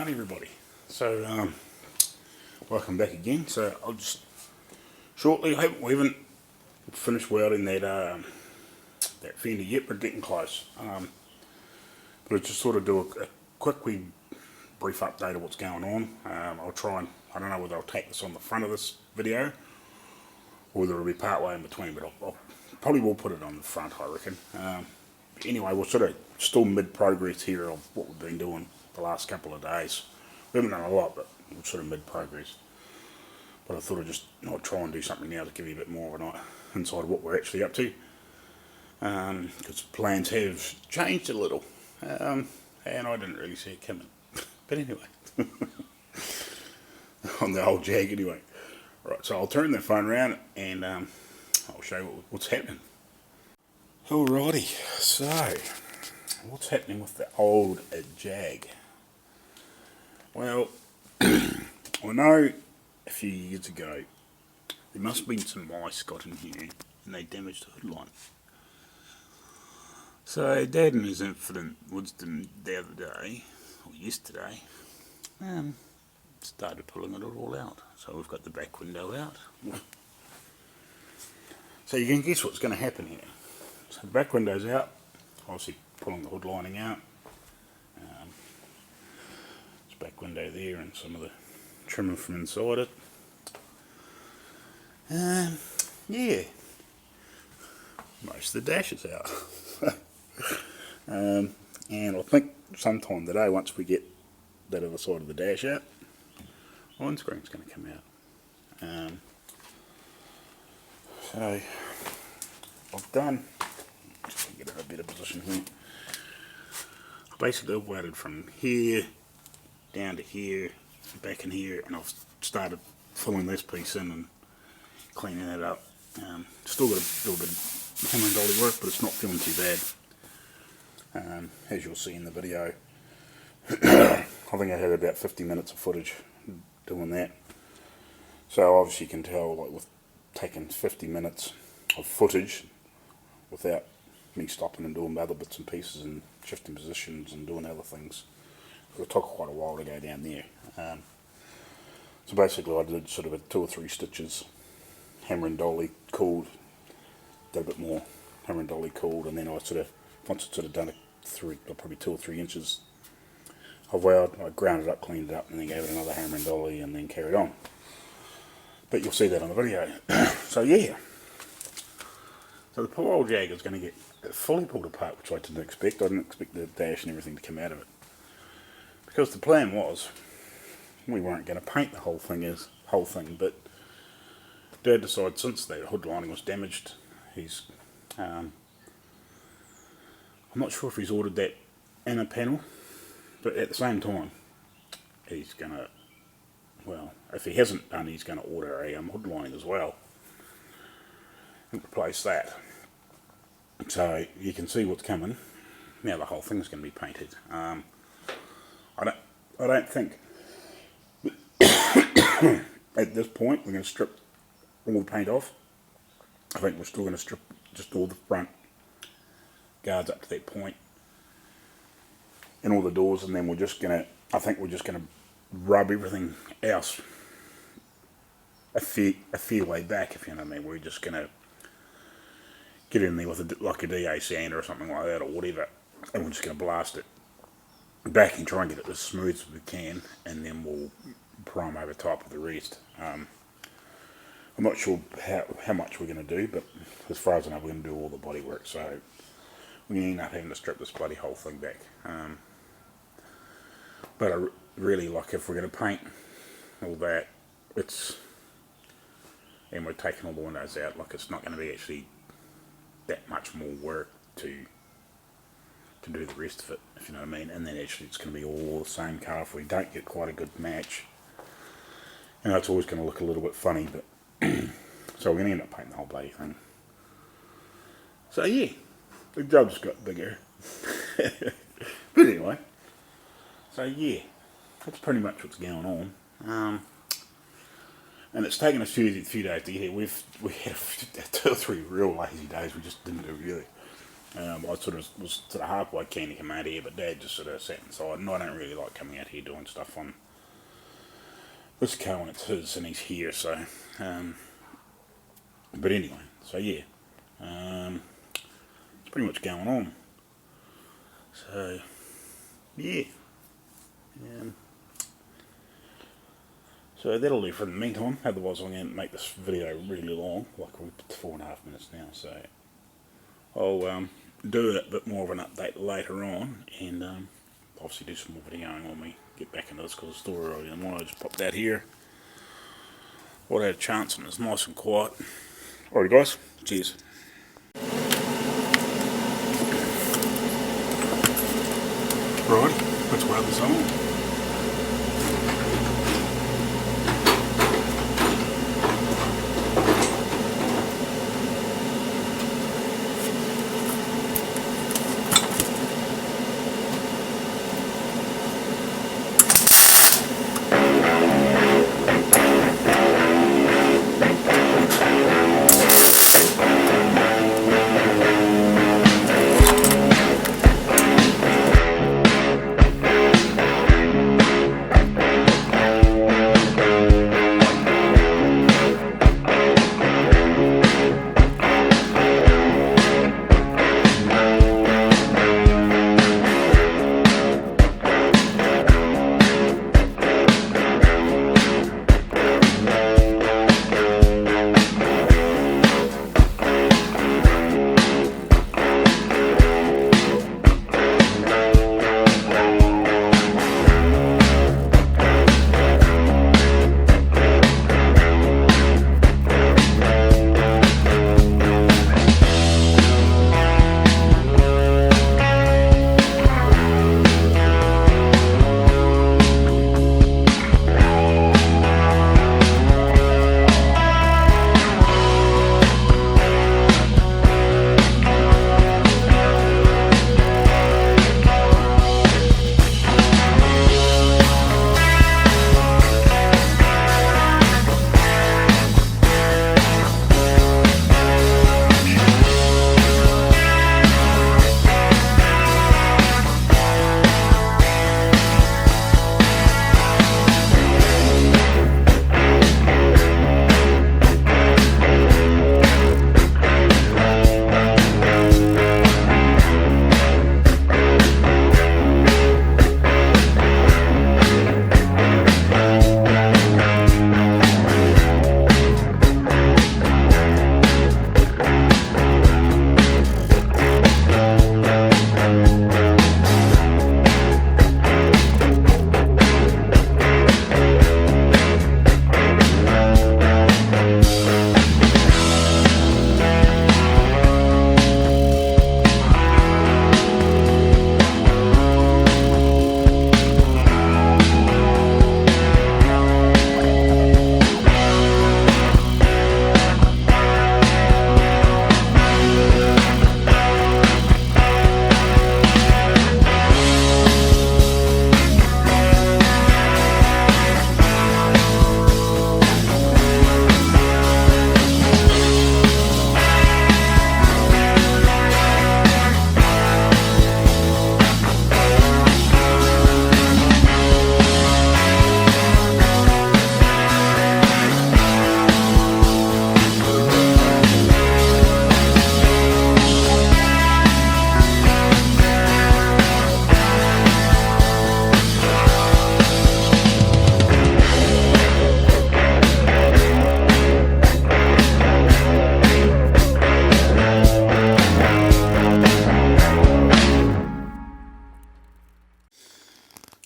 Alright everybody, so welcome back again. So I'll just shortly, we haven't finished welding that fender yet, but getting close. But I'll just sort of do a quick brief update of what's going on. I'll try and, I don't know whether I'll take this on the front of this video or whether it'll be part way in between, but I'll probably will put it on the front, I reckon. Anyway, we're sort of still mid-progress here of what we've been doing the last couple of days. We haven't done a lot, but we're sort of mid-progress. But I thought I'd just try and do something now to give you a bit more of an insight of what we're actually up to. Because plans have changed a little. And I didn't really see it coming. But anyway. On the old Jag anyway. Right, so I'll turn the phone around and I'll show you what's happening. Alrighty, so what's happening with the old Jag? Well, I know a few years ago there must have been some mice got in here and they damaged the hood line. So Dad in his infinite wisdom the other day, or yesterday, started pulling it all out. So we've got the back window out. So you can guess what's going to happen here. So the back window's out, obviously pulling the hood lining out. There's back window there and some of the trimming from inside it. Yeah, most of the dash is out. And I think sometime today, once we get that other side of the dash out, windscreen's going to come out. So I've done, just to get in a better position here, basically I've welded from here down to here, back in here, and I've started filling this piece in and cleaning it up. Still got to do a bit of hammer and dolly work, but it's not feeling too bad. As you'll see in the video, I think I had about 50 minutes of footage doing that. So obviously you can tell, like, with taking 50 minutes of footage without me stopping and doing other bits and pieces and shifting positions and doing other things, it took quite a while to go down there. So basically I did sort of 2 or 3 stitches, hammer and dolly, cooled, did a bit more, hammer and dolly, cooled, and then I sort of, once it's sort of done probably 2 or 3 inches of weld, I ground it up, cleaned it up, and then gave it another hammer and dolly, and then carried on. But you'll see that on the video. So yeah, so the poor old Jag is going to get fully pulled apart, which I didn't expect. I didn't expect the dash and everything to come out of it, because the plan was we weren't going to paint the whole thing, but Dad decided, since the hood lining was damaged, he's I'm not sure if he's ordered that inner panel, but at the same time he's going to, well, if he hasn't done, he's going to order a hood lining as well and replace that. So you can see what's coming. Now the whole thing's going to be painted. I don't think at this point we're going to strip all the paint off. I think we're still going to strip just all the front guards up to that point and all the doors, and then we're just going to, I think we're just going to rub everything else a fair way back, if you know what I mean. We're just going to get in there with like a DA sander or something like that, or whatever, and we're just going to blast it back and try and get it as smooth as we can, and then we'll prime over top of the rest. I'm not sure how much we're going to do, but as far as I know, we're going to do all the body work, so we're going to end up having to strip this bloody whole thing back. But I really, like, if we're going to paint all that, and we're taking all the windows out, like, it's not going to be actually that much more work to do the rest of it, if you know what I mean. And then actually it's going to be all the same car if we don't get quite a good match. And it's always going to look a little bit funny, but so we're going to end up painting the whole bloody thing. So yeah, the job's got bigger. But anyway, so yeah, that's pretty much what's going on. And it's taken us a few days to get here. We had 2 or 3 real lazy days. We just didn't do really. I was sort of halfway keen to come out here, but Dad just sort of sat inside, and I don't really like coming out here doing stuff on this car when it's his and he's here, so, but anyway, so yeah, it's pretty much going on, so, yeah, so that'll do for the meantime, otherwise I'm going to make this video really long, like we're 4.5 minutes now, so I'll do a bit more of an update later on, and obviously do some more videoing when we get back into this, because it's still early in the morning. I just popped out here, thought I had a chance, and it's nice and quiet. Alright guys, cheers. Right, let's weld this on.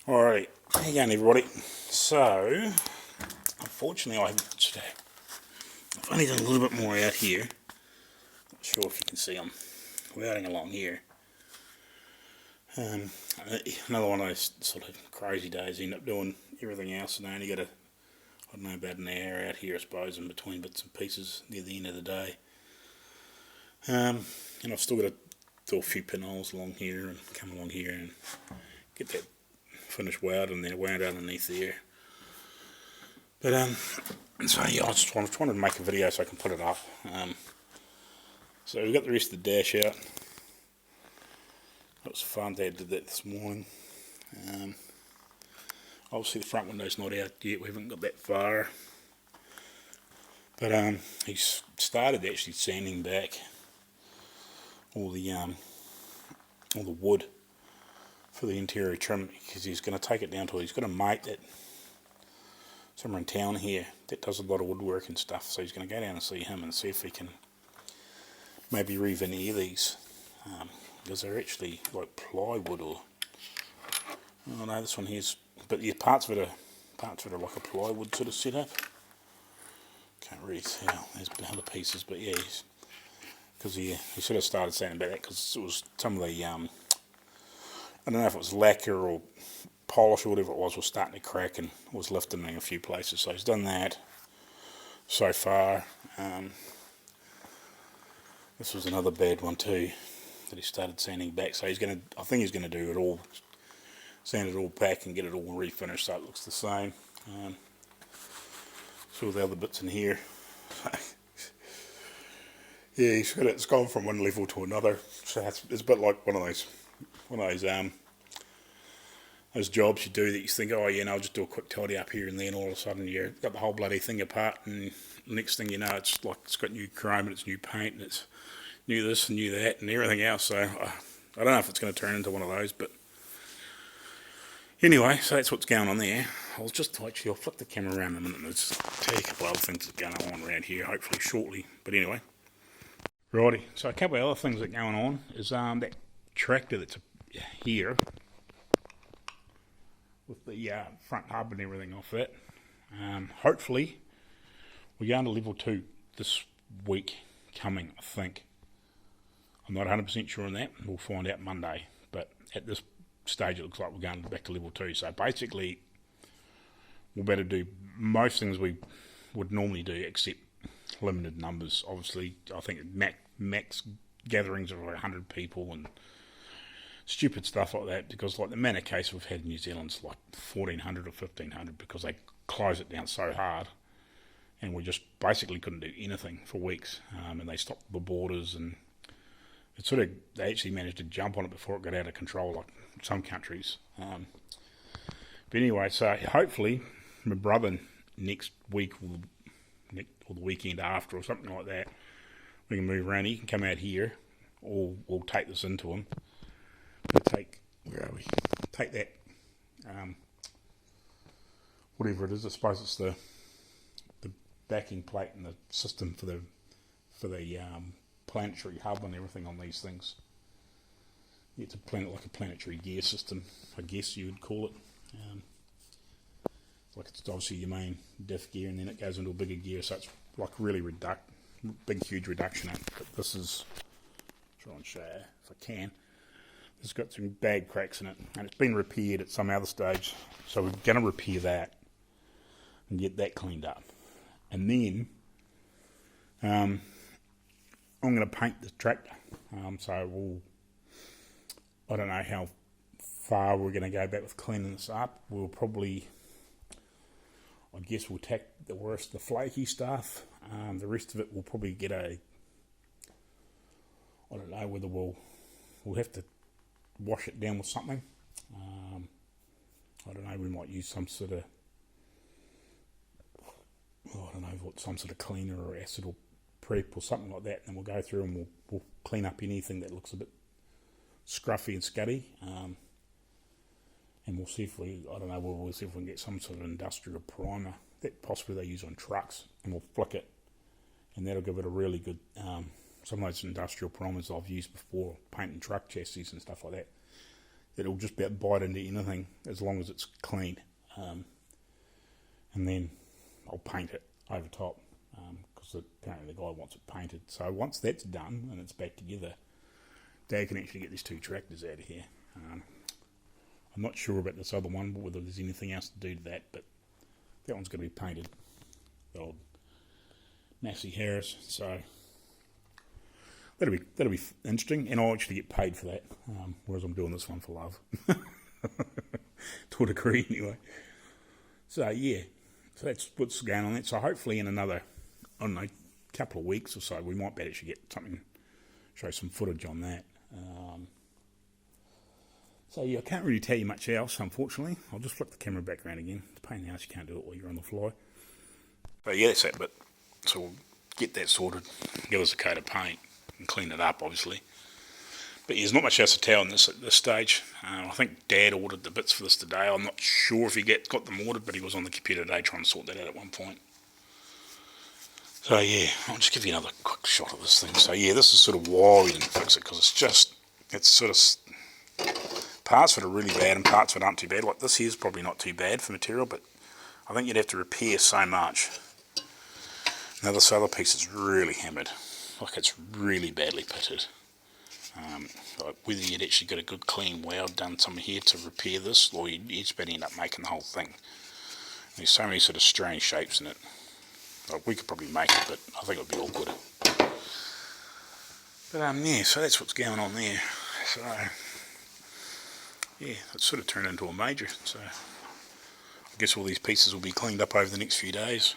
Alright, how you going everybody? So, unfortunately I've only done a little bit more out here. Not sure if you can see I'm welding along here. Another one of those sort of crazy days, you end up doing everything else and I only got I don't know, about an hour out here I suppose in between bits and pieces near the end of the day. And I've still got to do a few pinholes along here and come along here and get that finished weld and then wound underneath there. But so yeah, I'm trying to make a video so I can put it up. So we've got the rest of the dash out. That was fun. Dad did that this morning. Obviously the front window's not out yet, we haven't got that far. But he's started actually sanding back all the wood for the interior trim, because he's going to take it down to, he's got a mate that somewhere in town here that does a lot of woodwork and stuff, so he's going to go down and see him and see if he can maybe re-veneer these, because they're actually like plywood, or oh no, this one here's, but yeah, parts of it are like a plywood sort of setup. Can't really tell, there's other pieces, but yeah, because he sort of started sanding back that because it was some of the I don't know if it was lacquer or polish or whatever it was starting to crack and was lifting in a few places, so he's done that so far. This was another bad one too that he started sanding back, so I think he's gonna do it all, sand it all back and get it all refinished so it looks the same. So all the other bits in here, yeah, it's gone from one level to another, so it's a bit like one of those jobs you do that you think, oh yeah, no, I'll just do a quick tidy up here and then all of a sudden you've got the whole bloody thing apart, and next thing you know it's like it's got new chrome and it's new paint and it's new this and new that and everything else. So I don't know if it's going to turn into one of those, but anyway, so that's what's going on there. I'll flick the camera around in a minute and just tell you a couple of other things that are going on around here, hopefully shortly. But anyway, righty. So a couple of other things that are going on is that tractor that's here with the front hub and everything off that. Hopefully, we're going to level 2 this week coming, I think. I'm not 100% sure on that. We'll find out Monday. But at this stage, it looks like we're going back to level 2. So basically, we'll better do most things we would normally do, except limited numbers. Obviously, I think max gatherings of like 100 people and stupid stuff like that, because like the amount of cases we've had in New Zealand's like 1,400 or 1,500 because they close it down so hard, and we just basically couldn't do anything for weeks, and they stopped the borders, and they actually managed to jump on it before it got out of control like some countries. But anyway, so hopefully my brother next week or the weekend after or something like that, we can move around. He can come out here, or we'll take this into him. Where are we? Take that, whatever it is. I suppose it's the backing plate and the system for the planetary hub and everything on these things. It's like a planetary gear system, I guess you would call it. It's obviously your main diff gear, and then it goes into a bigger gear, so it's like really huge reduction. But this is, try and show you if I can. It's got some bad cracks in it, and it's been repaired at some other stage, so we're going to repair that and get that cleaned up, and then I'm going to paint the tractor. I don't know how far we're going to go back with cleaning this up. We'll tack the worst, the flaky stuff. The rest of it we'll probably get I don't know whether we'll have to wash it down with something. I don't know, we might use some sort of, some sort of cleaner or acid or prep or something like that, and we'll go through and we'll clean up anything that looks a bit scruffy and scuddy, and we'll see if we'll see if we can get some sort of industrial primer that possibly they use on trucks, and we'll flick it, and that'll give it a really good, some of those industrial primers I've used before, painting truck chassis and stuff like that, it'll just about bite into anything as long as it's clean, and then I'll paint it over top, because apparently the guy wants it painted. So once that's done and it's back together, Dad can actually get these 2 tractors out of here. I'm not sure about this other one, whether there's anything else to do to that, but that one's going to be painted. The old Massey Harris. So that'll be interesting, and I'll actually get paid for that, whereas I'm doing this one for love. To a degree, anyway. So yeah, so that's what's going on there. So hopefully in another, I don't know, couple of weeks or so, we might be able to actually get something, show some footage on that. So yeah, I can't really tell you much else, unfortunately. I'll just flip the camera back around again. It's a pain in the ass, you can't do it while you're on the fly. But yeah, that's that bit. So we'll get that sorted, give us a coat of paint, and clean it up, obviously. But yeah, there's not much else to tell at this stage. I think Dad ordered the bits for this today. I'm not sure if he got them ordered, but he was on the computer today trying to sort that out at one point. So yeah, I'll just give you another quick shot of this thing. So yeah, this is sort of why we didn't fix it, because it's sort of, parts of it are really bad and parts of it aren't too bad. Like this here's probably not too bad for material, but I think you'd have to repair so much. Now this other piece is really hammered, like it's really badly pitted. Like whether you'd actually got a good clean weld done somewhere here to repair this, or you'd just better end up making the whole thing. There's so many sort of strange shapes in it. Like we could probably make it, but I think it would be awkward. But yeah, so that's what's going on there. So yeah, it's sort of turned into a major. So I guess all these pieces will be cleaned up over the next few days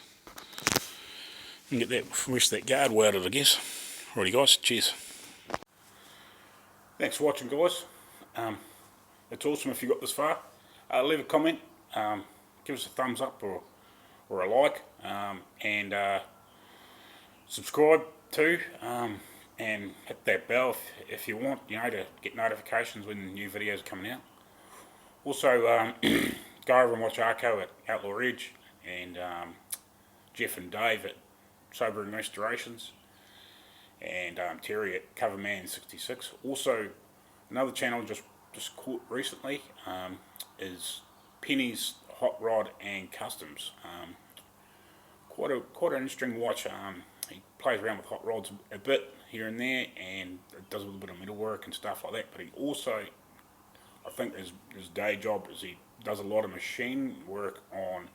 and get that rest of that guard welded, I guess. Alrighty guys, cheers. Thanks for watching, guys. It's awesome if you got this far. Leave a comment, give us a thumbs up or a like, and subscribe too, and hit that bell if you want, you know, to get notifications when new videos are coming out. Also, go over and watch Arco at Outlaw Edge, and Jeff and Dave at Sobering Restorations, and Terry at Coverman66. Also, another channel just caught recently is Penny's Hot Rod and Customs. Quite an interesting watch. He plays around with hot rods a bit here and there, and does a little bit of metal work and stuff like that. But he also, I think his day job is he does a lot of machine work on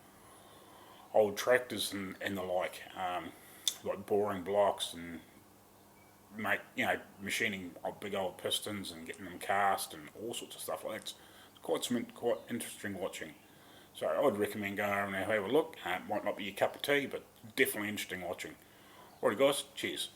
old tractors and the like boring blocks and machining big old pistons and getting them cast and all sorts of stuff like that. It's quite interesting watching. So I'd recommend going over and have a look. It might not be your cup of tea, but definitely interesting watching. Alright guys, cheers.